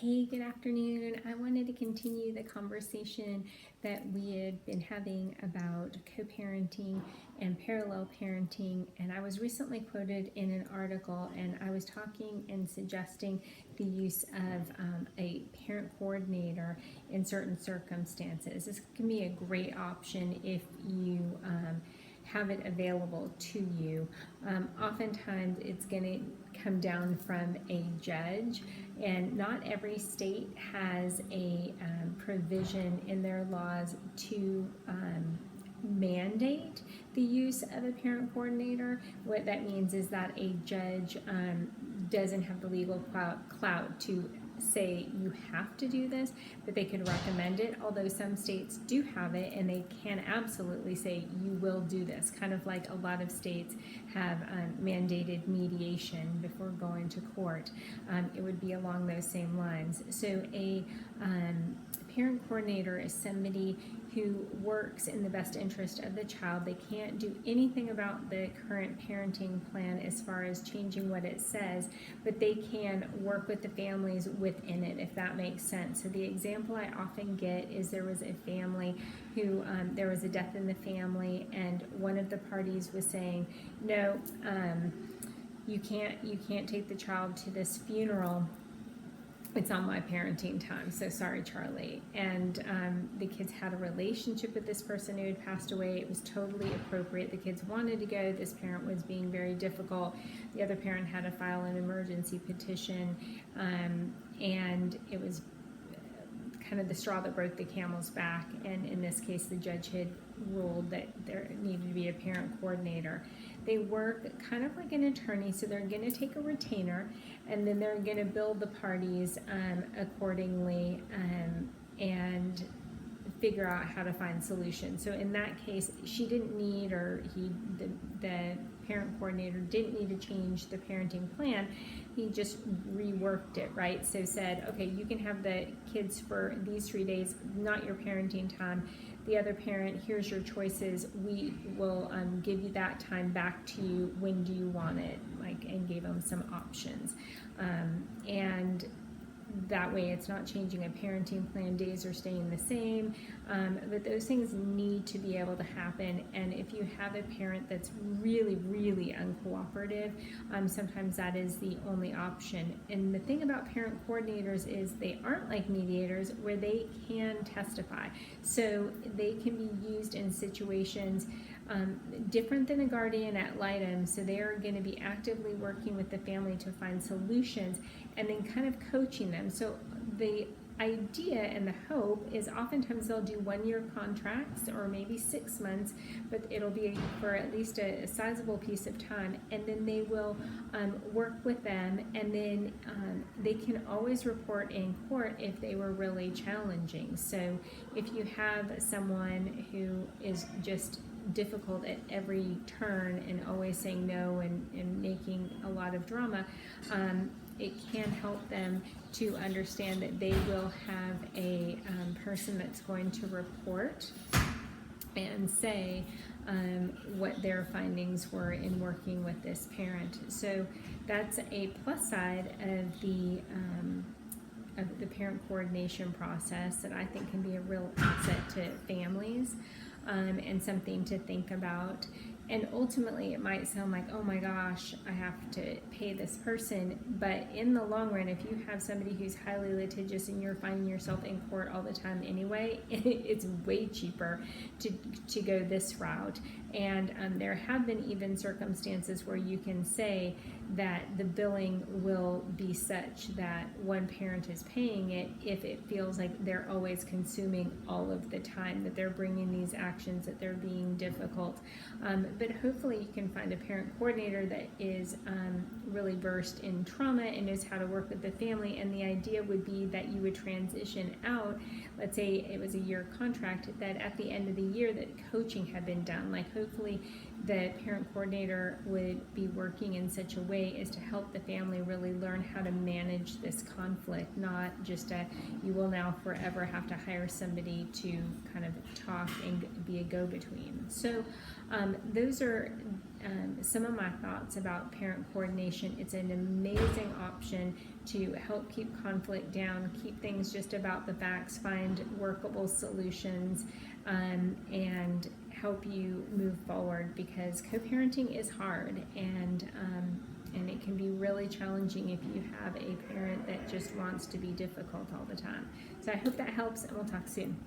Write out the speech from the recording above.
Hey, good afternoon. I wanted to continue the conversation that we had been having about co-parenting and parallel parenting. And I was recently quoted in an article, and I was talking and suggesting the use of a parent coordinator in certain circumstances. This can be a great option if you have it available to you. Oftentimes it's going to come down from a judge, and not every state has a provision in their laws to mandate the use of a parent coordinator. What that means is that a judge doesn't have the legal clout to say you have to do this, but they could recommend it, although some states do have it and they can absolutely say you will do this, kind of like a lot of states have mandated mediation before going to court. It would be along those same lines. So a parent coordinator is somebody who works in the best interest of the child. They can't do anything about the current parenting plan as far as changing what it says, but they can work with the families within it, if that makes sense. So the example I often get is there was a family who, there was a death in the family, and one of the parties was saying, no, you can't take the child to this funeral. It's on my parenting time, so sorry, Charlie. And the kids had a relationship with this person who had passed away. It was totally appropriate. The kids wanted to go. This parent was being very difficult. The other parent had to file an emergency petition, and it was kind of the straw that broke the camel's back. And in this case, the judge had ruled that there needed to be a parent coordinator. They work kind of like an attorney, so they're going to take a retainer, and then they're going to bill the parties accordingly and figure out how to find solutions. So in that case, she didn't need, or the parent coordinator didn't need to change the parenting plan. He just reworked it, right? So said, okay, you can have the kids for these 3 days, not your parenting time. The other parent, here's your choices. We will give you that time back to you. When do you want it? And gave them some options. And that way it's not changing a parenting plan, days are staying the same, but those things need to be able to happen. And if you have a parent that's really, really uncooperative, sometimes that is the only option. And the thing about parent coordinators is they aren't like mediators where they can testify. So they can be used in situations different than a guardian ad litem. So they are going to be actively working with the family to find solutions and then kind of coaching them. So the idea and the hope is oftentimes they'll do 1-year contracts or maybe 6 months, but it'll be for at least a sizable piece of time, and then they will work with them, and then they can always report in court if they were really challenging. So if you have someone who is just difficult at every turn and always saying no and making a lot of drama, it can help them to understand that they will have a person that's going to report and say what their findings were in working with this parent. So that's a plus side of the parent coordination process that I think can be a real asset to families, and something to think about. And ultimately it might sound like, oh my gosh, I have to pay this person, but in the long run, if you have somebody who's highly litigious and you're finding yourself in court all the time anyway, it's way cheaper to go this route. And there have been even circumstances where you can say that the billing will be such that one parent is paying it if it feels like they're always consuming all of the time, that they're bringing these actions, that they're being difficult. But hopefully you can find a parent coordinator that is really versed in trauma and knows how to work with the family. And the idea would be that you would transition out, let's say it was a year contract, that at the end of the year that coaching had been done. Like hopefully the parent coordinator would be working in such a way as to help the family really learn how to manage this conflict, not just you will now forever have to hire somebody to kind of talk and be a go-between. So those are some of my thoughts about parent coordination. It's an amazing option to help keep conflict down, keep things just about the facts, find workable solutions, and help you move forward, because co-parenting is hard, and it can be really challenging if you have a parent that just wants to be difficult all the time. So I hope that helps, and we'll talk soon.